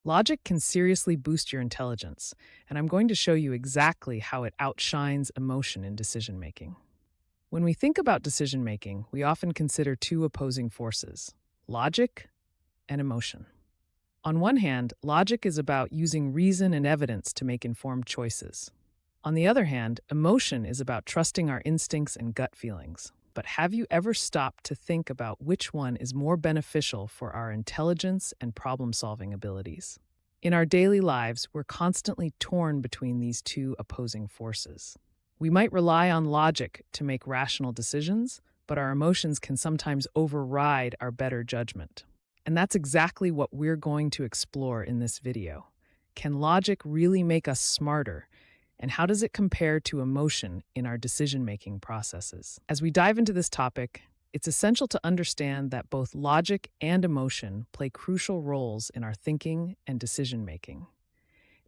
Logic can seriously boost your intelligence, and I'm going to show you exactly how it outshines emotion in decision making. When we think about decision making, we often consider two opposing forces: logic and emotion. On one hand, logic is about using reason and evidence to make informed choices. On the other hand, emotion is about trusting our instincts and gut feelings. But have you ever stopped to think about which one is more beneficial for our intelligence and problem solving abilities? In our daily lives, we're constantly torn between these two opposing forces. We might rely on logic to make rational decisions, but our emotions can sometimes override our better judgment. And that's exactly what we're going to explore in this video. Can logic really make us smarter? And how does it compare to emotion in our decision-making processes? As we dive into this topic, it's essential to understand that both logic and emotion play crucial roles in our thinking and decision-making.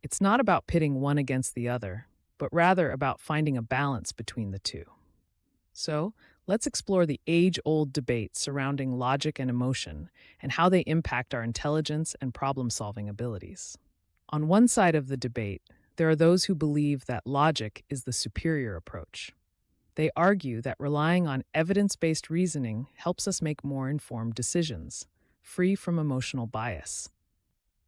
It's not about pitting one against the other, but rather about finding a balance between the two. So, let's explore the age-old debate surrounding logic and emotion and how they impact our intelligence and problem-solving abilities. On one side of the debate, there are those who believe that logic is the superior approach. They argue that relying on evidence-based reasoning helps us make more informed decisions, free from emotional bias.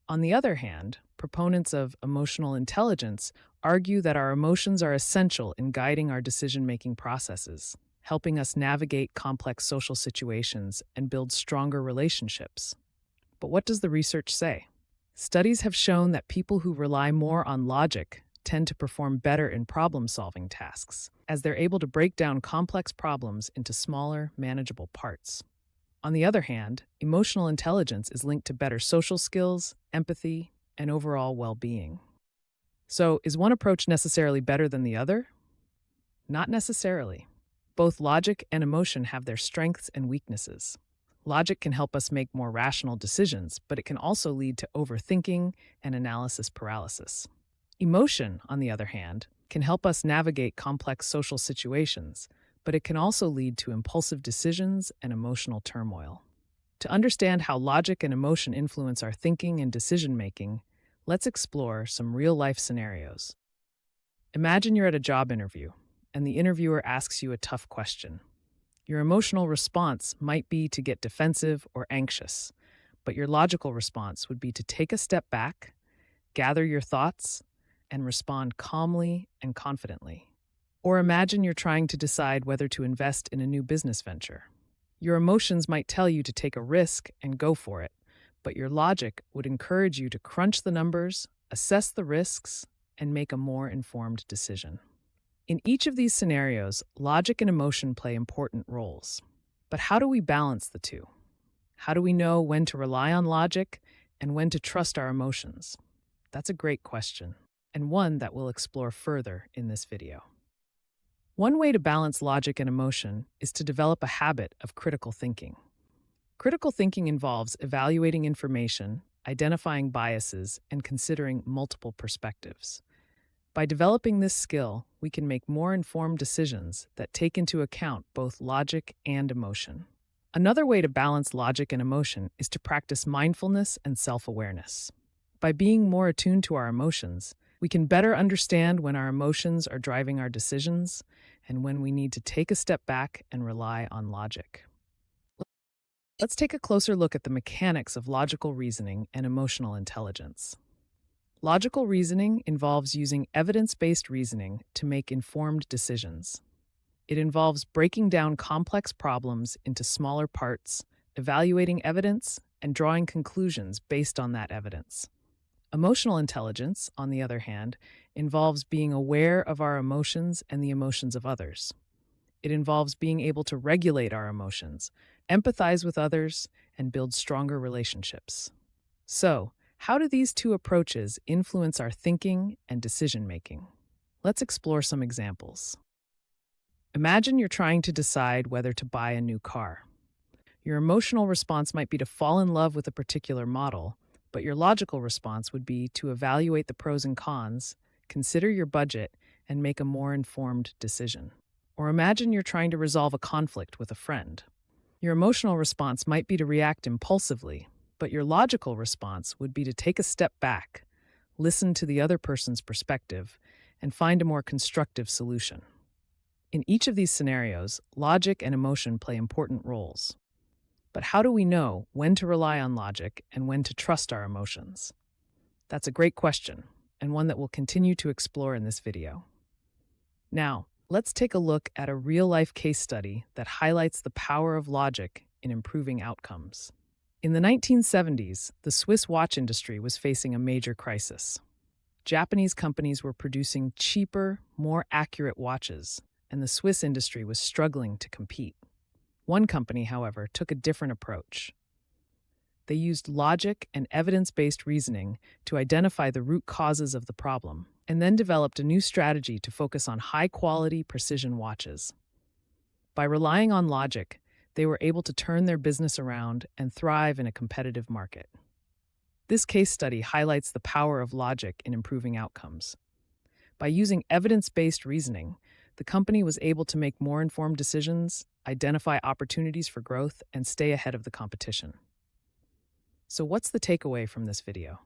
On the other hand, proponents of emotional intelligence argue that our emotions are essential in guiding our decision-making processes, helping us navigate complex social situations and build stronger relationships. But what does the research say? Studies have shown that people who rely more on logic tend to perform better in problem-solving tasks, as they're able to break down complex problems into smaller, manageable parts. On the other hand, emotional intelligence is linked to better social skills, empathy, and overall well-being. So, is one approach necessarily better than the other? Not necessarily. Both logic and emotion have their strengths and weaknesses. Logic can help us make more rational decisions, but it can also lead to overthinking and analysis paralysis. Emotion, on the other hand, can help us navigate complex social situations, but it can also lead to impulsive decisions and emotional turmoil. To understand how logic and emotion influence our thinking and decision-making, let's explore some real-life scenarios. Imagine you're at a job interview, and the interviewer asks you a tough question. Your emotional response might be to get defensive or anxious, but your logical response would be to take a step back, gather your thoughts, and respond calmly and confidently. Or imagine you're trying to decide whether to invest in a new business venture. Your emotions might tell you to take a risk and go for it, but your logic would encourage you to crunch the numbers, assess the risks, and make a more informed decision. In each of these scenarios, logic and emotion play important roles. But how do we balance the two? How do we know when to rely on logic and when to trust our emotions? That's a great question, and one that we'll explore further in this video. One way to balance logic and emotion is to develop a habit of critical thinking. Critical thinking involves evaluating information, identifying biases, and considering multiple perspectives. By developing this skill, we can make more informed decisions that take into account both logic and emotion. Another way to balance logic and emotion is to practice mindfulness and self-awareness. By being more attuned to our emotions, we can better understand when our emotions are driving our decisions and when we need to take a step back and rely on logic. Let's take a closer look at the mechanics of logical reasoning and emotional intelligence. Logical reasoning involves using evidence-based reasoning to make informed decisions. It involves breaking down complex problems into smaller parts, evaluating evidence, and drawing conclusions based on that evidence. Emotional intelligence, on the other hand, involves being aware of our emotions and the emotions of others. It involves being able to regulate our emotions, empathize with others, and build stronger relationships. So, how do these two approaches influence our thinking and decision-making? Let's explore some examples. Imagine you're trying to decide whether to buy a new car. Your emotional response might be to fall in love with a particular model, but your logical response would be to evaluate the pros and cons, consider your budget, and make a more informed decision. Or imagine you're trying to resolve a conflict with a friend. Your emotional response might be to react impulsively, But your logical response would be to take a step back, listen to the other person's perspective, and find a more constructive solution. In each of these scenarios, logic and emotion play important roles. But how do we know when to rely on logic and when to trust our emotions? That's a great question, and one that we'll continue to explore in this video. Now, let's take a look at a real-life case study that highlights the power of logic in improving outcomes. In the 1970s, the Swiss watch industry was facing a major crisis. Japanese companies were producing cheaper, more accurate watches, and the Swiss industry was struggling to compete. One company, however, took a different approach. They used logic and evidence-based reasoning to identify the root causes of the problem, and then developed a new strategy to focus on high-quality precision watches. By relying on logic, they were able to turn their business around and thrive in a competitive market. This case study highlights the power of logic in improving outcomes. By using evidence-based reasoning, the company was able to make more informed decisions, identify opportunities for growth, and stay ahead of the competition. So what's the takeaway from this video?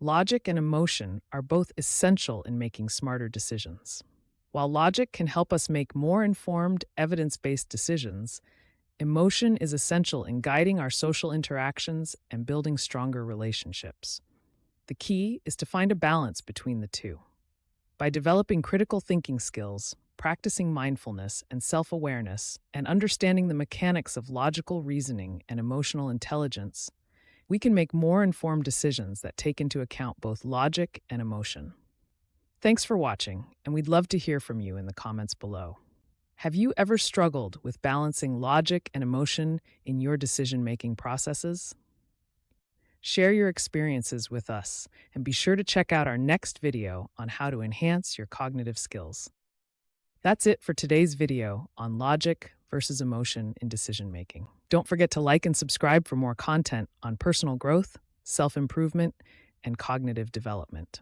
Logic and emotion are both essential in making smarter decisions. While logic can help us make more informed, evidence-based decisions, emotion is essential in guiding our social interactions and building stronger relationships. The key is to find a balance between the two. By developing critical thinking skills, practicing mindfulness and self-awareness, and understanding the mechanics of logical reasoning and emotional intelligence, we can make more informed decisions that take into account both logic and emotion. Thanks for watching, and we'd love to hear from you in the comments below. Have you ever struggled with balancing logic and emotion in your decision-making processes? Share your experiences with us, and be sure to check out our next video on how to enhance your cognitive skills. That's it for today's video on logic versus emotion in decision-making. Don't forget to like and subscribe for more content on personal growth, self-improvement, and cognitive development.